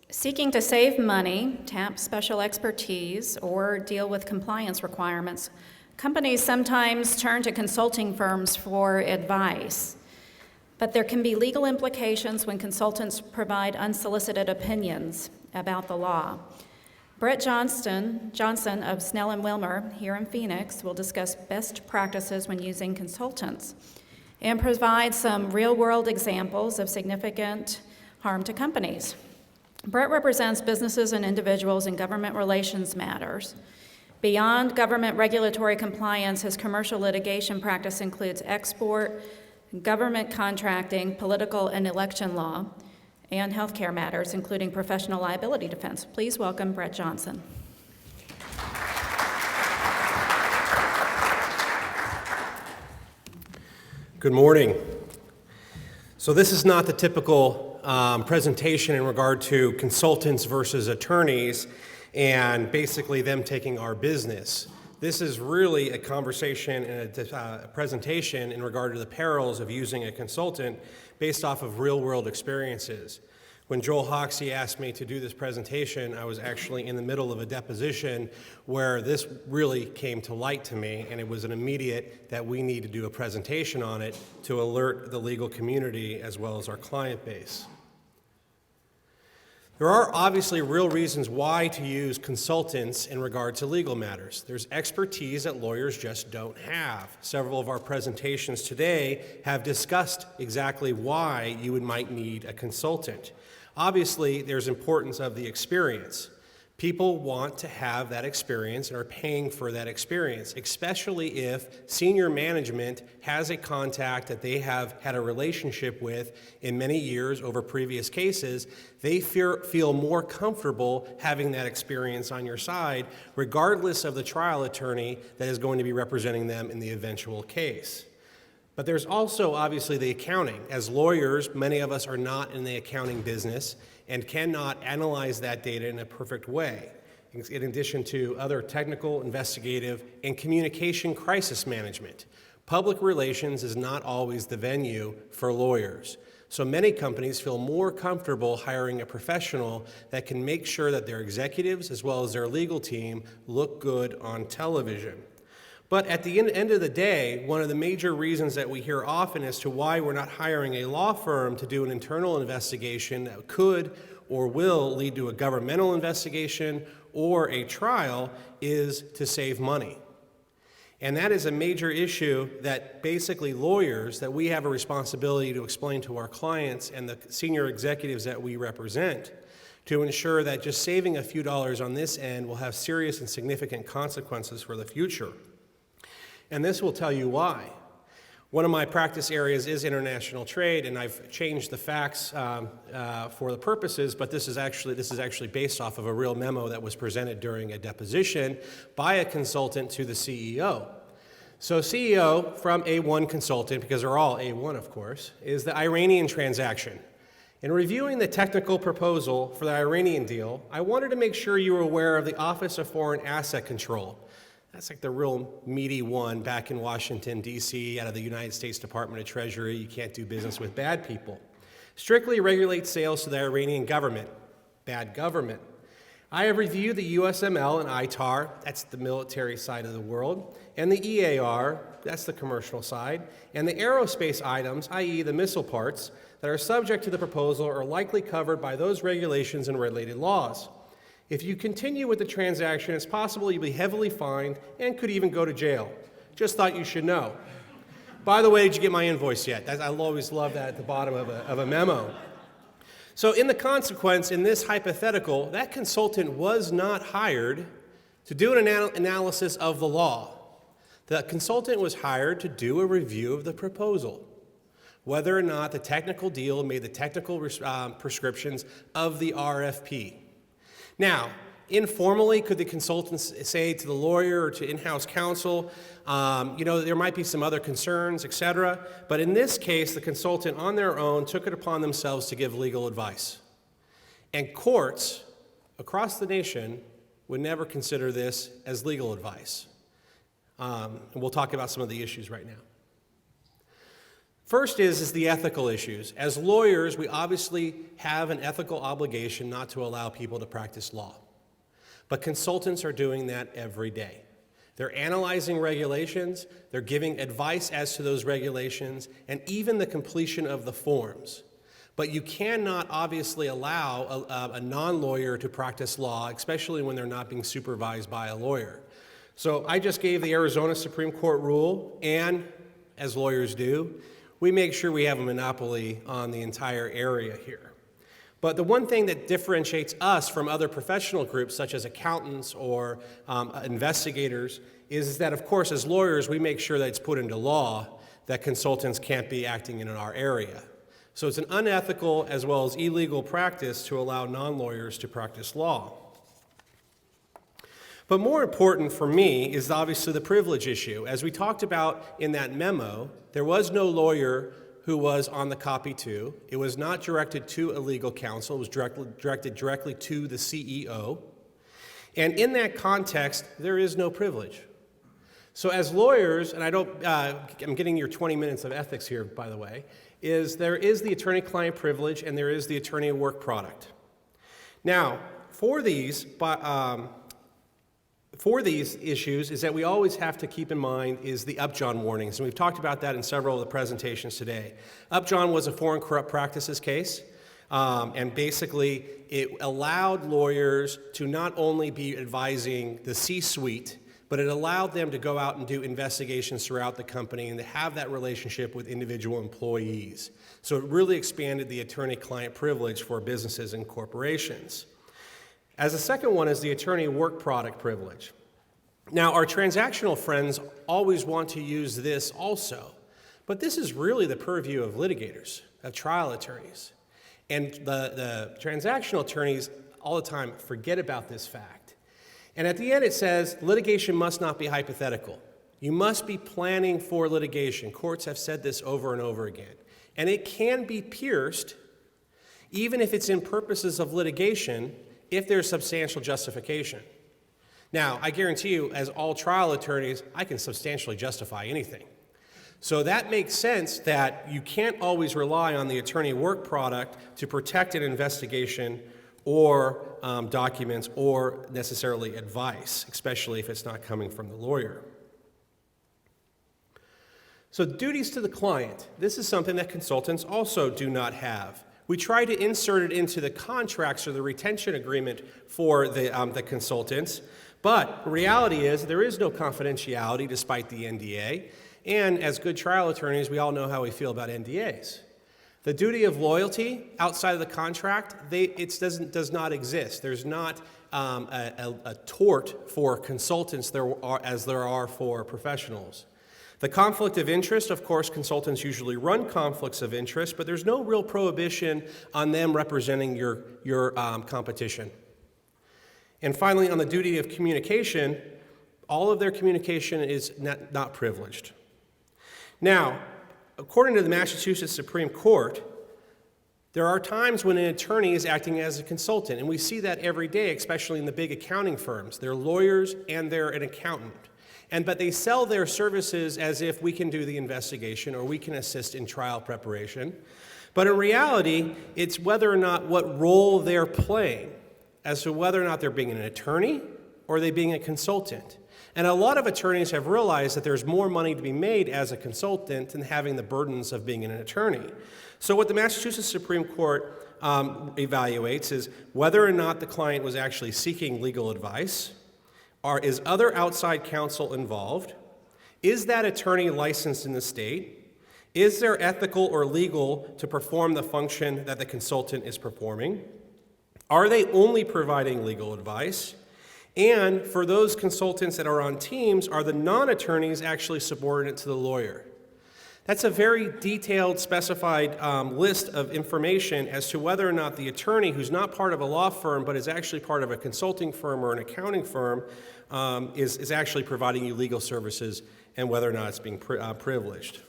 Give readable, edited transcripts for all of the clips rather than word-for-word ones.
Seeking to save money, tap special expertise, or deal with compliance requirements, companies sometimes turn to consulting firms for advice. But there can be legal implications when consultants provide unsolicited opinions about the law. Brett Johnson of Snell Wilmer here in Phoenix will discuss best practices when using consultants and provide some real-world examples of significant harm to companies. Brett represents businesses and individuals in government relations matters. Beyond government regulatory compliance, his commercial litigation practice includes export, government contracting, political and election law, and healthcare matters, including professional liability defense. Please welcome Brett Johnson. Good morning. So this is not the typical presentation in regard to consultants versus attorneys and basically them taking our business. This is really a conversation and a presentation in regard to the perils of using a consultant based off of real-world experiences. When Joel Hoxie asked me to do this presentation, I was actually in the middle of a deposition where this really came to light to me, and it was an immediate that we need to do a presentation on it to alert the legal community as well as our client base. There are obviously real reasons why to use consultants in regard to legal matters. There's expertise that lawyers just don't have. Several of our presentations today have discussed exactly why you might need a consultant. Obviously, there's importance of the experience. People want to have that experience and are paying for that experience, especially if senior management has a contact that they have had a relationship with in many years over previous cases. They feel more comfortable having that experience on your side, regardless of the trial attorney that is going to be representing them in the eventual case. But there's also obviously the accounting. As lawyers, many of us are not in the accounting business and cannot analyze that data in a perfect way, in addition to other technical, investigative, and communication crisis management. Public relations is not always the venue for lawyers. So many companies feel more comfortable hiring a professional that can make sure that their executives as well as their legal team look good on television. But at the end of the day, one of the major reasons that we hear often as to why we're not hiring a law firm to do an internal investigation that could or will lead to a governmental investigation or a trial is to save money. And that is a major issue that basically lawyers, that we have a responsibility to explain to our clients and the senior executives that we represent, to ensure that just saving a few dollars on this end will have serious and significant consequences for the future. And this will tell you why. One of my practice areas is international trade, and I've changed the facts for the purposes, but this is actually based off of a real memo that was presented during a deposition by a consultant to the CEO. So CEO from A1 Consultant, because they're all A1 of course, is the Iranian transaction. In reviewing the technical proposal for the Iranian deal, I wanted to make sure you were aware of the Office of Foreign Asset Control. That's like the real meaty one back in Washington, D.C., out of the United States Department of Treasury. You can't do business with bad people. Strictly regulates sales to the Iranian government. Bad government. I have reviewed the USML and ITAR, that's the military side of the world, and the EAR, that's the commercial side, and the aerospace items, i.e. the missile parts, that are subject to the proposal are likely covered by those regulations and related laws. If you continue with the transaction, it's possible you'll be heavily fined and could even go to jail. Just thought you should know. By the way, did you get my invoice yet? I'll always love that at the bottom of a memo. So in the consequence, in this hypothetical, that consultant was not hired to do an analysis of the law. The consultant was hired to do a review of the proposal, whether or not the technical deal made the technical prescriptions of the RFP. Now, informally, could the consultants say to the lawyer or to in-house counsel, there might be some other concerns, etc. But in this case, the consultant on their own took it upon themselves to give legal advice. And courts across the nation would never consider this as legal advice. And we'll talk about some of the issues right now. First is the ethical issues. As lawyers, we obviously have an ethical obligation not to allow people to practice law. But consultants are doing that every day. They're analyzing regulations, they're giving advice as to those regulations, and even the completion of the forms. But you cannot obviously allow a non-lawyer to practice law, especially when they're not being supervised by a lawyer. So I just gave the Arizona Supreme Court rule, and as lawyers do, we make sure we have a monopoly on the entire area here. But the one thing that differentiates us from other professional groups, such as accountants or investigators, is that, of course, as lawyers, we make sure that it's put into law that consultants can't be acting in our area. So it's an unethical as well as illegal practice to allow non-lawyers to practice law. But more important for me is obviously the privilege issue. As we talked about in that memo, there was no lawyer who was on the copy two. It was not directed to a legal counsel. It was directed directly to the CEO. And in that context, there is no privilege. So as lawyers, and I'm getting your 20 minutes of ethics here, by the way, there is the attorney-client privilege and there is the attorney-work product. Now, for these issues is that we always have to keep in mind is the Upjohn warnings, and we've talked about that in several of the presentations today. Upjohn was a Foreign Corrupt Practices case, and basically it allowed lawyers to not only be advising the C-suite, but it allowed them to go out and do investigations throughout the company and to have that relationship with individual employees. So it really expanded the attorney-client privilege for businesses and corporations. As a second one is the attorney-work product privilege. Now, our transactional friends always want to use this also, but this is really the purview of litigators, of trial attorneys. And the transactional attorneys all the time forget about this fact. And at the end it says, litigation must not be hypothetical. You must be planning for litigation. Courts have said this over and over again. And it can be pierced, even if it's in purposes of litigation, if there's substantial justification. Now, I guarantee you, as all trial attorneys, I can substantially justify anything. So that makes sense that you can't always rely on the attorney work product to protect an investigation or documents or necessarily advice, especially if it's not coming from the lawyer. So duties to the client. This is something that consultants also do not have. We try to insert it into the contracts or the retention agreement for the consultants, but reality is there is no confidentiality despite the NDA, and as good trial attorneys, we all know how we feel about NDAs. The duty of loyalty outside of the contract, does not exist. There's not a tort for consultants as there are for professionals. The conflict of interest, of course, consultants usually run conflicts of interest, but there's no real prohibition on them representing your competition. And finally, on the duty of communication, all of their communication is not privileged. Now, according to the Massachusetts Supreme Court, there are times when an attorney is acting as a consultant, and we see that every day, especially in the big accounting firms. They're lawyers and they're an accountant. But they sell their services as if we can do the investigation or we can assist in trial preparation. But in reality, it's whether or not what role they're playing as to whether or not they're being an attorney or they being a consultant. And a lot of attorneys have realized that there's more money to be made as a consultant than having the burdens of being an attorney. So what the Massachusetts Supreme Court evaluates is whether or not the client was actually seeking legal advice. Is other outside counsel involved? Is that attorney licensed in the state? Is there ethical or legal to perform the function that the consultant is performing? Are they only providing legal advice? And for those consultants that are on teams, are the non-attorneys actually subordinate to the lawyer? That's a very detailed, specified list of information as to whether or not the attorney, who's not part of a law firm but is actually part of a consulting firm or an accounting firm, is actually providing you legal services and whether or not it's being privileged.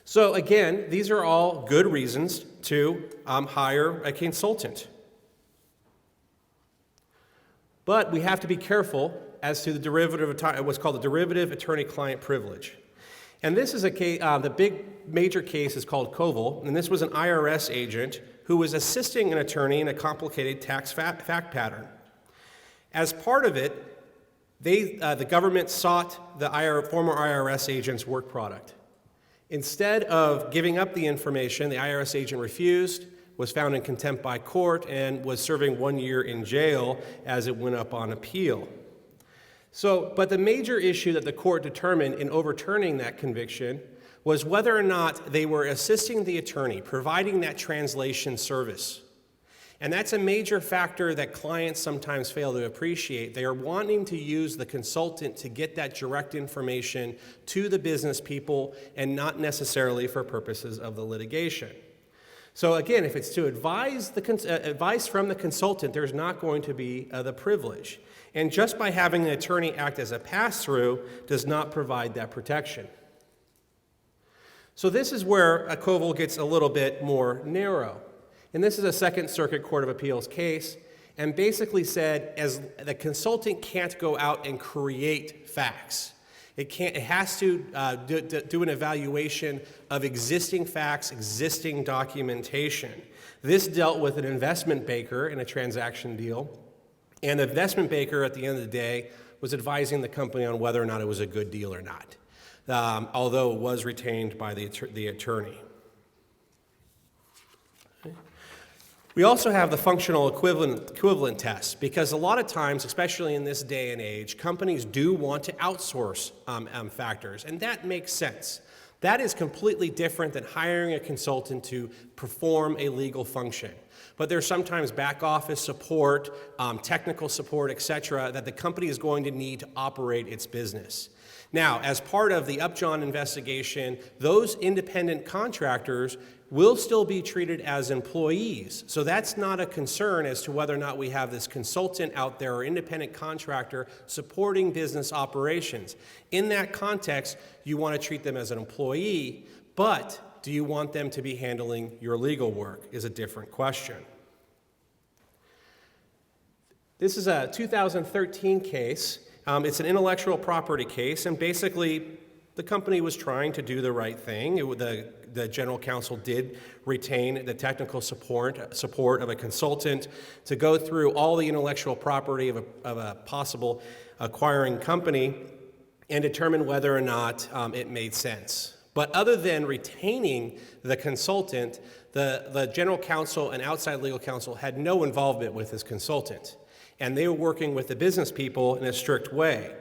So again, these are all good reasons to hire a consultant. But we have to be careful as to the derivative, what's called the derivative attorney-client privilege. And this is a case, the big major case is called Koval, and this was an IRS agent who was assisting an attorney in a complicated tax fact pattern. As part of it, the government sought the former IRS agent's work product. Instead of giving up the information, the IRS agent refused, was found in contempt by court, and was serving 1 year in jail as it went up on appeal. But the major issue that the court determined in overturning that conviction was whether or not they were assisting the attorney, providing that translation service. And that's a major factor that clients sometimes fail to appreciate. They are wanting to use the consultant to get that direct information to the business people and not necessarily for purposes of the litigation. So again, if it's to advise advice from the consultant, there's not going to be the privilege. And just by having the attorney act as a pass-through does not provide that protection. So this is where a Koval gets a little bit more narrow. And this is a Second Circuit Court of Appeals case, and basically said as the consultant can't go out and create facts. It has to do an evaluation of existing facts, existing documentation. This dealt with an investment banker in a transaction deal, and the investment banker at the end of the day was advising the company on whether or not it was a good deal or not, although it was retained by the attorney. We also have the functional equivalent test, because a lot of times, especially in this day and age, companies do want to outsource factors, and that makes sense. That is completely different than hiring a consultant to perform a legal function. But there's sometimes back office support, technical support, etc., that the company is going to need to operate its business. Now, as part of the Upjohn investigation, those independent contractors will still be treated as employees. So that's not a concern as to whether or not we have this consultant out there or independent contractor supporting business operations. In that context, you want to treat them as an employee, but do you want them to be handling your legal work is a different question. This is a 2013 case. It's an intellectual property case, and basically the company was trying to do the right thing. The general counsel did retain the technical support of a consultant to go through all the intellectual property of a possible acquiring company and determine whether or not it made sense. But other than retaining the consultant, the general counsel and outside legal counsel had no involvement with this consultant, and they were working with the business people in a strict way.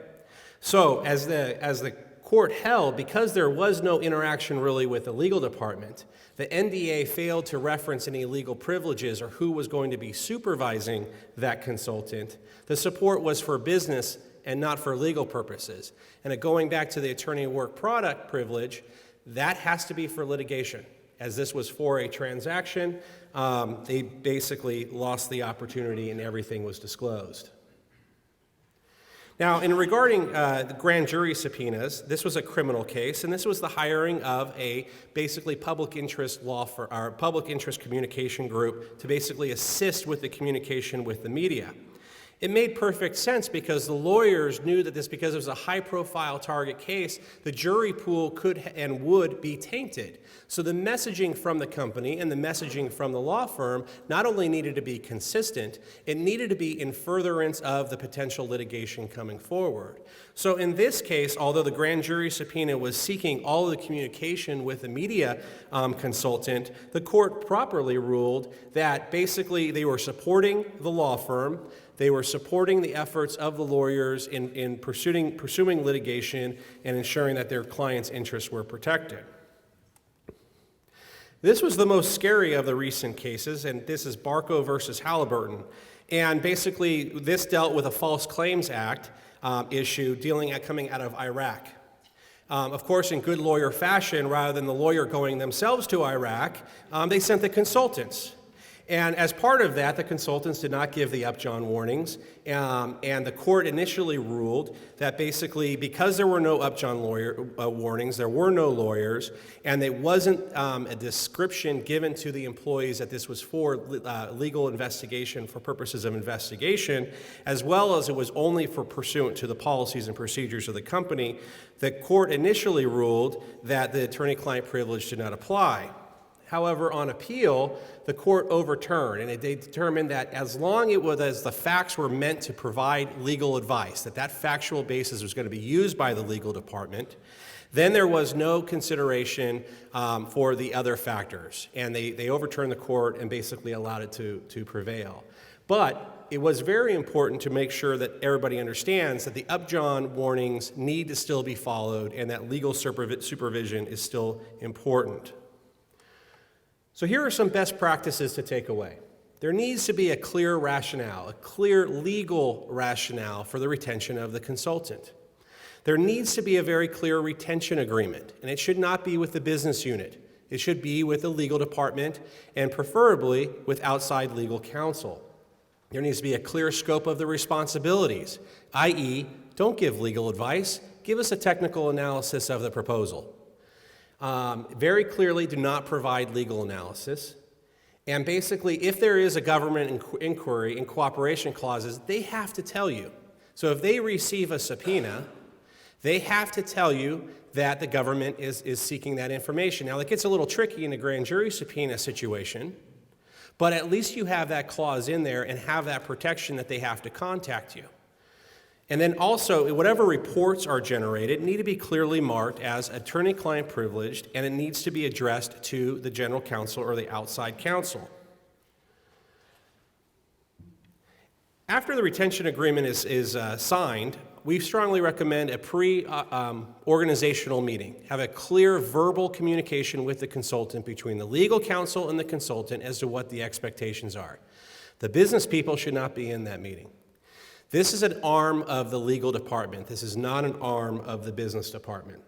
So as the court held, because there was no interaction really with the legal department, the NDA failed to reference any legal privileges or who was going to be supervising that consultant. The support was for business and not for legal purposes. And going back to the attorney work product privilege, that has to be for litigation. As this was for a transaction, they basically lost the opportunity and everything was disclosed. Now, in regarding the grand jury subpoenas, this was a criminal case, and this was the hiring of a basically public interest communication group to basically assist with the communication with the media. It made perfect sense because the lawyers knew that because it was a high-profile target case, the jury pool could and would be tainted. So the messaging from the company and the messaging from the law firm not only needed to be consistent, it needed to be in furtherance of the potential litigation coming forward. So in this case, although the grand jury subpoena was seeking all of the communication with the media consultant, the court properly ruled that basically they were supporting the law firm. They were supporting the efforts of the lawyers in pursuing litigation and ensuring that their clients' interests were protected. This was the most scary of the recent cases, and this is Barco versus Halliburton. And basically, this dealt with a False Claims Act issue coming out of Iraq. Of course, in good lawyer fashion, rather than the lawyer going themselves to Iraq, they sent the consultants. And as part of that, the consultants did not give the upjohn warnings, and the court initially ruled that basically because there were no upjohn warnings, there were no lawyers, and there wasn't a description given to the employees that this was for legal investigation for purposes of investigation, as well as it was only for pursuant to the policies and procedures of the company, the court initially ruled that the attorney-client privilege did not apply. However, on appeal, the court overturned, and they determined that as long as the facts were meant to provide legal advice, that factual basis was going to be used by the legal department, then there was no consideration for the other factors. And they overturned the court and basically allowed it to prevail. But it was very important to make sure that everybody understands that the upjohn warnings need to still be followed and that legal supervision is still important. So here are some best practices to take away. There needs to be a clear rationale, a clear legal rationale for the retention of the consultant. There needs to be a very clear retention agreement, and it should not be with the business unit. It should be with the legal department and preferably with outside legal counsel. There needs to be a clear scope of the responsibilities, i.e., don't give legal advice, give us a technical analysis of the proposal. Very clearly do not provide legal analysis. And basically, if there is a government inquiry and cooperation clauses, they have to tell you. So if they receive a subpoena, they have to tell you that the government is seeking that information. Now, it gets a little tricky in a grand jury subpoena situation, but at least you have that clause in there and have that protection that they have to contact you. And then also, whatever reports are generated need to be clearly marked as attorney-client privileged, and it needs to be addressed to the general counsel or the outside counsel. After the retention agreement is signed, we strongly recommend a pre-organizational meeting. Have a clear verbal communication with the consultant between the legal counsel and the consultant as to what the expectations are. The business people should not be in that meeting. This is an arm of the legal department. This is not an arm of the business department.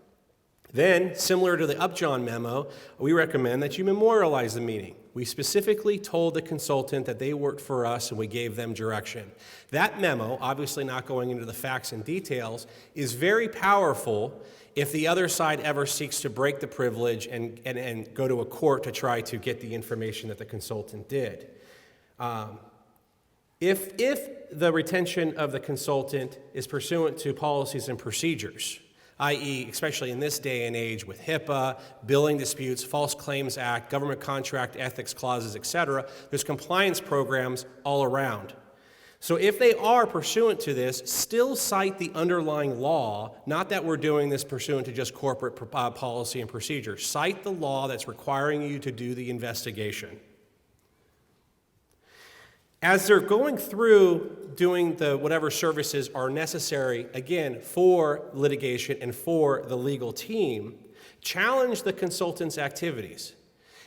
Then, similar to the upjohn memo, we recommend that you memorialize the meeting. We specifically told the consultant that they worked for us and we gave them direction. That memo, obviously not going into the facts and details, is very powerful if the other side ever seeks to break the privilege and go to a court to try to get the information that the consultant did. If the retention of the consultant is pursuant to policies and procedures, i.e., especially in this day and age with HIPAA, billing disputes, False Claims Act, government contract ethics clauses, etc., there's compliance programs all around. So if they are pursuant to this, still cite the underlying law, not that we're doing this pursuant to just corporate policy and procedure. Cite the law that's requiring you to do the investigation. As they're going through doing whatever services are necessary, again, for litigation and for the legal team, challenge the consultant's activities.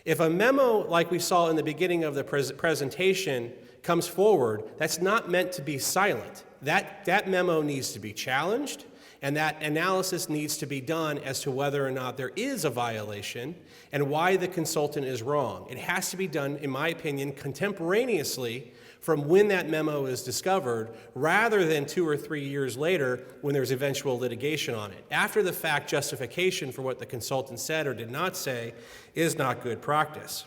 If a memo, like we saw in the beginning of the presentation, comes forward, that's not meant to be silent. That memo needs to be challenged, and that analysis needs to be done as to whether or not there is a violation and why the consultant is wrong. It has to be done, in my opinion, contemporaneously from when that memo is discovered, rather than 2 or 3 years later when there's eventual litigation on it. After the fact, justification for what the consultant said or did not say is not good practice.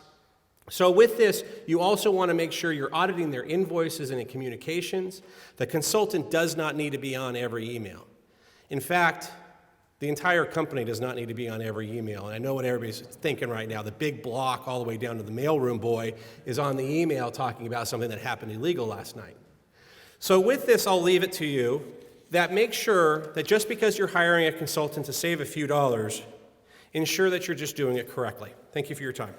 So with this, you also want to make sure you're auditing their invoices and communications. The consultant does not need to be on every email. In fact, the entire company does not need to be on every email. And I know what everybody's thinking right now. The big block all the way down to the mailroom boy is on the email talking about something that happened illegal last night. So with this, I'll leave it to you that make sure that just because you're hiring a consultant to save a few dollars, ensure that you're just doing it correctly. Thank you for your time.